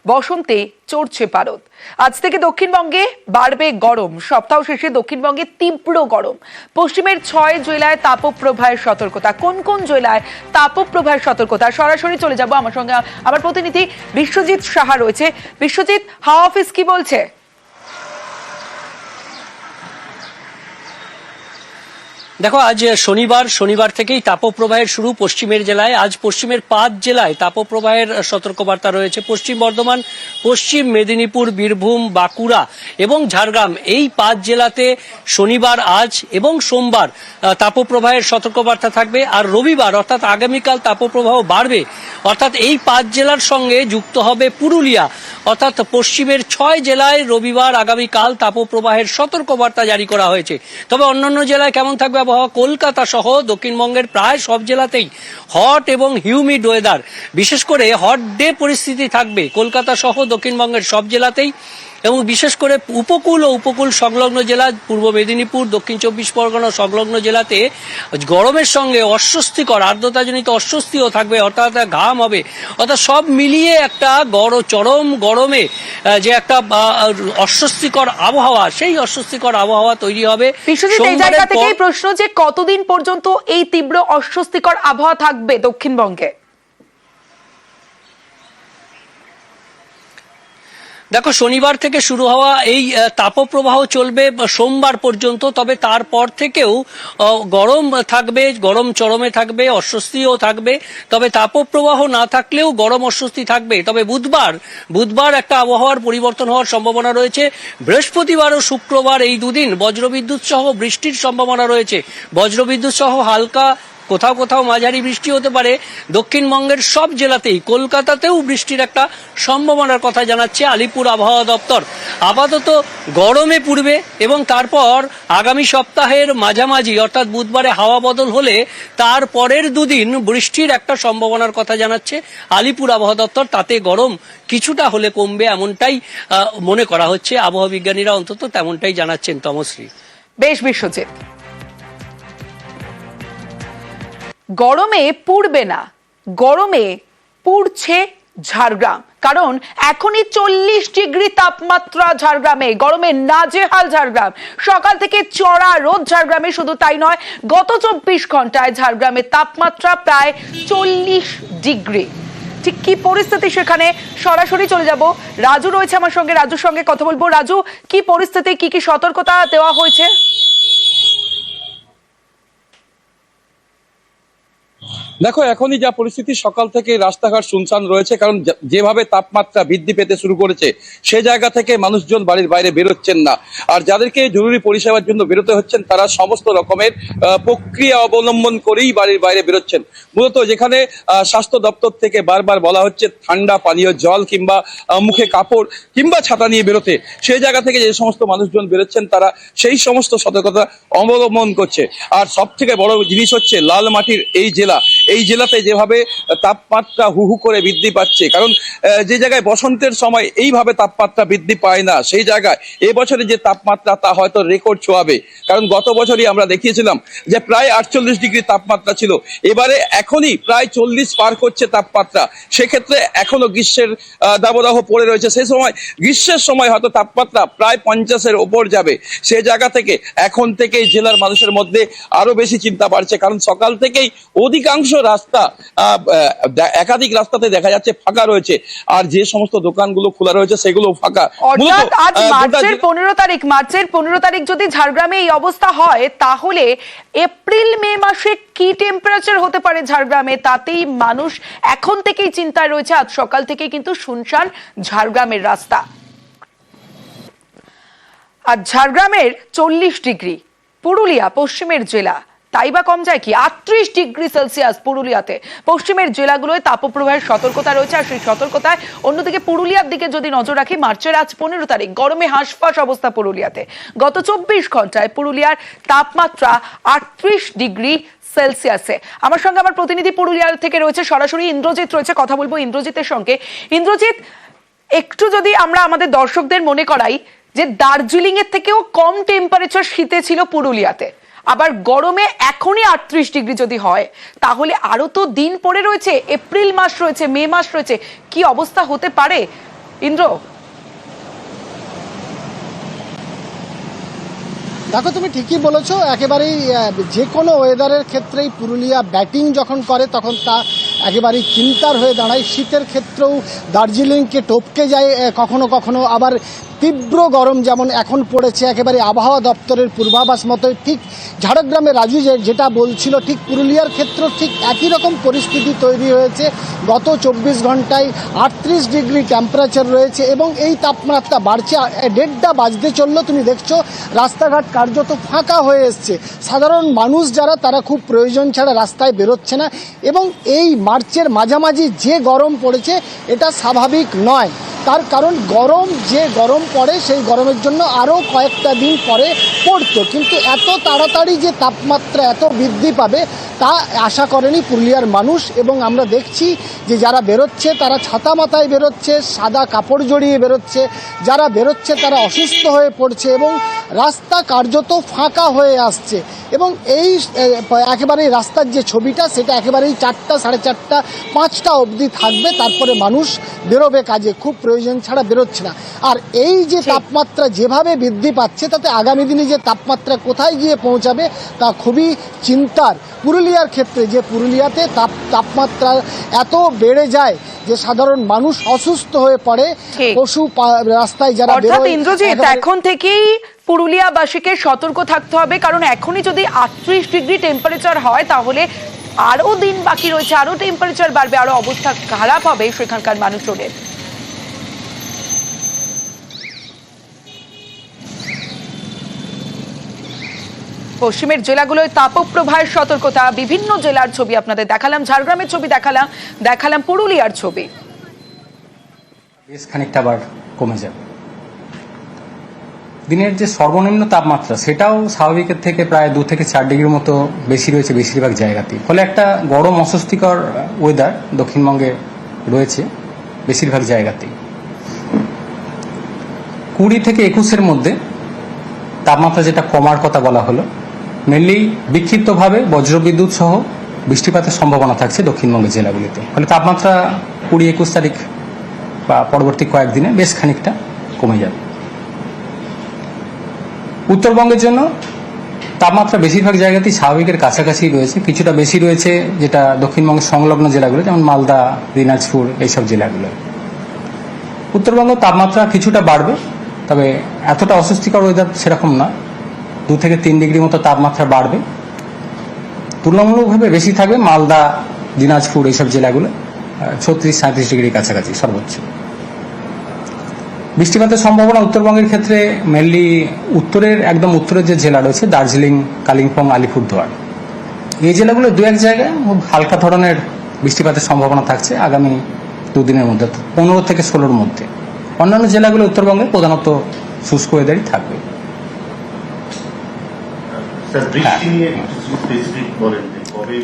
বসন্তে চড়ছে পারদ। আজ থেকে দক্ষিণবঙ্গে বাড়বে গরম। সপ্তাহ শেষে দক্ষিণবঙ্গে তীব্র গরম। পশ্চিমের 6 জেলায় তাপপ্রবাহের সতর্কতা। কোন কোন জেলায় তাপপ্রবাহের সতর্কতা? সরাসরি চলে যাব, আমার সঙ্গে আমার প্রতিনিধি বিশ্বজিৎ সাহা রয়েছে। বিশ্বজিৎ, হাওয়া অফিস কি বলছে? দেখো, আজ শনিবার থেকেই তাপপ্রবাহের শুরু পশ্চিমের জেলায়। আজ পশ্চিমের 5 জেলায় তাপপ্রবাহের সতর্কবার্তা রয়েছে। পশ্চিম বর্ধমান, পশ্চিম মেদিনীপুর, বীরভূম, বাঁকুড়া এবং ঝাড়গ্রাম, এই 5 জেলাতে শনিবার আজ এবং সোমবার তাপপ্রবাহের সতর্কবার্তা থাকবে। আর রবিবার অর্থাৎ আগামীকাল তাপপ্রবাহ বাড়বে। অর্থাৎ এই 5 জেলার সঙ্গে যুক্ত হবে পুরুলিয়া। অর্থাৎ পশ্চিমের 6 জেলায় রবিবার আগামীকাল তাপপ্রবাহের সতর্কবার্তা জারি করা হয়েছে। তবে অন্যান্য জেলায় কেমন থাকবে আবহাওয়া? কলকাতা সহ দক্ষিণবঙ্গের প্রায় সব জেলাতেই হট এবং হিউমিড ওয়েদার, বিশেষ করে হট ডে পরিস্থিতি থাকবে কলকাতা সহ দক্ষিণবঙ্গের সব জেলাতেই। এবং বিশেষ করে উপকূল ও উপকূল সংলগ্ন জেলা, পূর্ব মেদিনীপুর, দক্ষিণ 24 পরগনা সংলগ্ন জেলাতে গরমের সঙ্গে অস্বস্তিকর আর্দ্রতাজনিত অস্বস্তিও থাকবে, অর্থাৎ ঘাম হবে। অর্থাৎ সব মিলিয়ে একটা চরম গরমে যে একটা অস্বস্তিকর আবহাওয়া, সেই অস্বস্তিকর আবহাওয়া তৈরি হবে। এই জায়গা থেকেই প্রশ্ন যে কতদিন পর্যন্ত এই তীব্র অস্বস্তিকর আবহাওয়া থাকবে দক্ষিণবঙ্গে? দেখো, শনিবার থেকে শুরু হওয়া এই তাপপ্রবাহ চলবে সোমবার পর্যন্ত। তবে তারপর থেকেও গরম থাকবে, গরম চরমে থাকবে, অস্বস্তিও থাকবে। তবে তাপপ্রবাহ না থাকলেও গরম অস্বস্তি থাকবে। তবে বুধবার একটা আবহাওয়ার পরিবর্তন হওয়ার সম্ভাবনা রয়েছে। বৃহস্পতিবার ও শুক্রবার এই দুদিন বজ্রবিদ্যুৎ সহ বৃষ্টির সম্ভাবনা রয়েছে। বজ্রবিদ্যুৎ সহ হালকা, কোথাও কোথাও মাঝারি বৃষ্টি হতে পারে দক্ষিণবঙ্গের সব জেলাতেই। কলকাতাতেও বৃষ্টির একটা সম্ভাবনার কথা জানাচ্ছে আলিপুর আবহাওয়া দপ্তর। আপাতত গরমে পড়বে এবং তারপর আগামী সপ্তাহের মাঝামাঝি অর্থাৎ বুধবারে হাওয়া বদল হলে তারপরের দুদিন বৃষ্টির একটা সম্ভাবনার কথা জানাচ্ছে আলিপুর আবহাওয়া দপ্তর। তাতে গরম কিছুটা হলে কমবে, এমনটাই মনে করা হচ্ছে। আবহাওয়া বিজ্ঞানীরা অন্তত তেমনটাই জানাচ্ছেন। তমশ্রী। বেশ, বিশ্বজিৎ। গরমে পুড়বে না, গরমে পুড়ছে ঝাড়গ্রাম। কারণ এখনই 40 ডিগ্রি তাপমাত্রা ঝাড়গ্রামে। গরমে নাজেহাল ঝাড়গ্রাম। সকাল থেকে চড়া রোদ ঝাড়গ্রামে। শুধু তাই নয়, গত 24 ঘন্টায় ঝাড়গ্রামের তাপমাত্রা প্রায় 40 ডিগ্রি। ঠিক কি পরিস্থিতি সেখানে? সরাসরি চলে যাব, রাজু রয়েছে আমার সঙ্গে, রাজুর সঙ্গে কথা বলবো। রাজু, কি পরিস্থিতি, কি কি সতর্কতা দেওয়া হয়েছে? দেখো, এখনই যা পরিস্থিতি, সকাল থেকে রাস্তাঘাট শুনশান রয়েছে। কারণ যেভাবে তাপমাত্রা বৃদ্ধি পেতে শুরু করেছে, সে জায়গা থেকে মানুষজন বাড়ির বাইরে বেরোচ্ছেন না। আর যাদেরকে জরুরি পরিষেবার জন্য বেরোতে হচ্ছেন, তারা সমস্ত রকমের প্রক্রিয়া অবলম্বন করেই বাড়ির বাইরে বেরোচ্ছেন। মূলত যেখানে স্বাস্থ্য দপ্তর থেকে বারবার বলা হচ্ছে ঠান্ডা পানীয় জল কিংবা মুখে কাপড় কিংবা ছাতা নিয়ে বেরোতে, সেই জায়গা থেকে যে সমস্ত মানুষজন বেরোচ্ছেন তারা সেই সমস্ত সতর্কতা অবলম্বন করছে। আর সব থেকে বড় জিনিস হচ্ছে লাল মাটির এই জেলাতে যেভাবে তাপমাত্রা হু হু করে বৃদ্ধি পাচ্ছে। কারণ যে জায়গায় বসন্তের সময় এইভাবে তাপমাত্রা বৃদ্ধি পায় না, সেই জায়গায় এবছরে যে তাপমাত্রা তা হয়তো রেকর্ড ছোঁয়াবে। কারণ গত বছরই আমরা দেখিয়েছিলাম যে প্রায় 48 ডিগ্রি তাপমাত্রা ছিল। এবারে এখনই প্রায় 40 পার করছে তাপমাত্রা। সেক্ষেত্রে এখনো গ্রীষ্মের দাবদাহ পড়ে রয়েছে। সেই সময় গ্রীষ্মের সময় হয়তো তাপমাত্রা প্রায় 50-এর ওপর যাবে। সে জায়গা থেকে এখন থেকেই জেলার মানুষের মধ্যে আরো বেশি চিন্তা বাড়ছে। কারণ সকাল থেকেই অধিকাংশ রাস্তা, একাধিক রাস্তাতে দেখা যাচ্ছে ফাঁকা রয়েছে। আর যে সমস্ত দোকানগুলো খোলা রয়েছে সেগুলো ফাঁকা। আজ মার্চের 15 তারিখ যদি ঝাড়গ্রামে এই অবস্থা হয়, তাহলে এপ্রিল মে মাসে কি টেম্পারেচার হতে পারে ঝাড়গ্রামে? তাতেই মানুষ এখন থেকেই চিন্তায় রয়েছে। আজ সকাল থেকে কিন্তু শুনশান ঝাড়গ্রামের রাস্তা। আর ঝাড়গ্রামের 40 ডিগ্রি। পুরুলিয়া পশ্চিমের জেলা, তাই বা কম যায় কি? 38 ডিগ্রি সেলসিয়াস পুরুলিয়াতে। পশ্চিমের জেলাগুলোয় তাপপ্রবাহের সতর্কতা রয়েছে। আর সেই সতর্কতায় অন্যদিকে পুরুলিয়ার দিকে যদি নজর রাখি, মার্চের আজ 15 তারিখ, গরমে হাঁসফাঁস অবস্থা পুরুলিয়াতে। গত 24 ঘন্টায় পুরুলিয়ার তাপমাত্রা 38 ডিগ্রি সেলসিয়াসে। আমার সঙ্গে আমার প্রতিনিধি পুরুলিয়ার থেকে রয়েছে, সরাসরি ইন্দ্রজিৎ রয়েছে, কথা বলবো ইন্দ্রজিতের সঙ্গে। ইন্দ্রজিৎ, একটু যদি আমরা আমাদের দর্শকদের মনে করাই যে দার্জিলিং এর থেকেও কম টেম্পারেচার শীতে ছিল পুরুলিয়াতে, আবার গরমে এখনই 38 ডিগ্রি যদি হয়, তাহলে আরো তো দিন পড়ে রয়েছে, এপ্রিল মাস রয়েছে, মে মাস রয়েছে। কি অবস্থা হতে পারে ইন্দ্র, দেখো তুমি ঠিকই বলেছো, একেবারেই যে কোনো ওয়েদারের ক্ষেত্রেই পুরুলিয়া ব্যাটিং যখন করে তখন তা একেবারেই চিন্তার হয়ে দাঁড়ায়। শীতের ক্ষেত্রেও দার্জিলিংকে টপকে যায় কখনো কখনো, আবার তীব্র গরম যেমন এখন পড়েছে একেবারে আবহাওয়া দপ্তরের পূর্বাভাস মতোই ঠিক ঝাড়গ্রামে রাজু যেটা বলছিল, ঠিক পুরুলিয়ার ক্ষেত্রেও ঠিক একই রকম পরিস্থিতি তৈরি হয়েছে। গত 24 ঘন্টায় 38 ডিগ্রি টেম্পারেচার রয়েছে এবং এই তাপমাত্রা বাড়ছে। 1:30 বাজতে চললো, তুমি দেখছো রাস্তাঘাট কার্যত ফাঁকা হয়ে এসছে। সাধারণ মানুষ যারা তারা খুব প্রয়োজন ছাড়া রাস্তায় বেরোচ্ছে না এবং এই মার্চের মাঝামাঝি যে গরম পড়েছে এটা স্বাভাবিক নয়। তার কারণ যে গরম পড়ে সেই গরমের জন্য আরও কয়েকটা দিন পরে পড়তো, কিন্তু এত তাড়াতাড়ি যে তাপমাত্রা এত বৃদ্ধি পাবে তা আশা করেনি পুরুলিয়ার মানুষ। এবং আমরা দেখছি যে যারা বেরোচ্ছে তারা ছাতা মাথায় বেরোচ্ছে, সাদা কাপড় জড়িয়ে বেরোচ্ছে, যারা বেরোচ্ছে তারা অসুস্থ হয়ে পড়ছে এবং রাস্তা কার্যত ফাঁকা হয়ে আসছে। এবং এই একেবারেই রাস্তার যে ছবিটা সেটা একেবারেই 4টা, 4:30, 5টা অবধি থাকবে, তারপরে মানুষ বেরোবে কাজে, খুব প্রয়োজন ছাড়া বেরোচ্ছে না। আর এই যে তাপমাত্রা যেভাবে বৃদ্ধি পাচ্ছে তাতে আগামী দিনে যে তাপমাত্রা কোথায় গিয়ে পৌঁছাবে তা খুবই চিন্তার পুরুলিয়ার ক্ষেত্রে। যে পুরুলিয়াতে তাপমাত্রা এত বেড়ে যায় যে সাধারণ মানুষ অসুস্থ হয়ে পড়ে, পশু রাস্তায় যারা অর্থাৎ ইন্দ্রজিৎ এখন থেকেই পুরুলিয়াবাসীকে সতর্ক থাকতে হবে, কারণ এখনই যদি 38 ডিগ্রি টেম্পারেচার হয় তাহলে আরো দিন বাকি রয়েছে, আরো টেম্পারেচার বাড়বে, আরো অবস্থা খারাপ হবে সেখানকার মানুষজনের। পশ্চিমের জেলাগুলোয় তাপপ্রবাহের সতর্কতা, বিভিন্ন জেলার ছবি আপনাদের দেখালাম, ঝাড়গ্রামের ছবি দেখালাম পুরুলিয়ার ছবি। বেশ খানিকটা আবার কমে যাবে। দিনের যে সর্বনিম্ন তাপমাত্রা সেটাও স্বাভাবিকের থেকে প্রায় 2 থেকে 4 ডিগ্রির মতো বেশি রয়েছে বেশিরভাগ জায়গাতেই। ফলে একটা গরম অস্বস্তিকর ওয়েদার দক্ষিণবঙ্গে রয়েছে বেশিরভাগ জায়গাতেই। 20 থেকে 21-এর মধ্যে তাপমাত্রা যেটা কমার কথা বলা হলো, মেনলি বিক্ষিপ্তভাবে বজ্রবিদ্যুৎ সহ বৃষ্টিপাতের সম্ভাবনা থাকছে দক্ষিণবঙ্গের জেলাগুলিতে। ফলে তাপমাত্রা 20-21 তারিখ বা পরবর্তী কয়েকদিনে বেশ খানিকটা কমে যাবে। উত্তরবঙ্গের জন্য তাপমাত্রা বেশিরভাগ জায়গাতেই স্বাভাবিকের কাছাকাছি রয়েছে, কিছুটা বেশি রয়েছে যেটা দক্ষিণবঙ্গের সংলগ্ন জেলাগুলো যেমন মালদা, দিনাজপুর এইসব জেলাগুলো। উত্তরবঙ্গ তাপমাত্রা কিছুটা বাড়বে, তবে এতটা অস্বস্তিকর ওয়েদার সেরকম না। 2 থেকে 3 ডিগ্রি মতো তাপমাত্রা বাড়বে। তুলনামূলকভাবে বেশি থাকবে মালদা, দিনাজপুর এইসব জেলাগুলো 36-37 ডিগ্রির কাছাকাছি সর্বোচ্চ। বৃষ্টিপাতের সম্ভাবনা উত্তরবঙ্গের ক্ষেত্রে মেনলি একদম উত্তরের যে জেলা রয়েছে দার্জিলিং, কালিম্পং, আলিপুরদুয়ার এই জেলাগুলো 2-1 জায়গায় খুব হালকা ধরনের বৃষ্টিপাতের সম্ভাবনা থাকছে আগামী 2 দিনের মধ্যে, 15 থেকে 16-র মধ্যে। অন্যান্য জেলাগুলো উত্তরবঙ্গে প্রধানত শুষ্ক ওয়েদারই থাকবে। স্যার বৃষ্টি নিয়ে একটু স্পেসিফিক বলেন কবে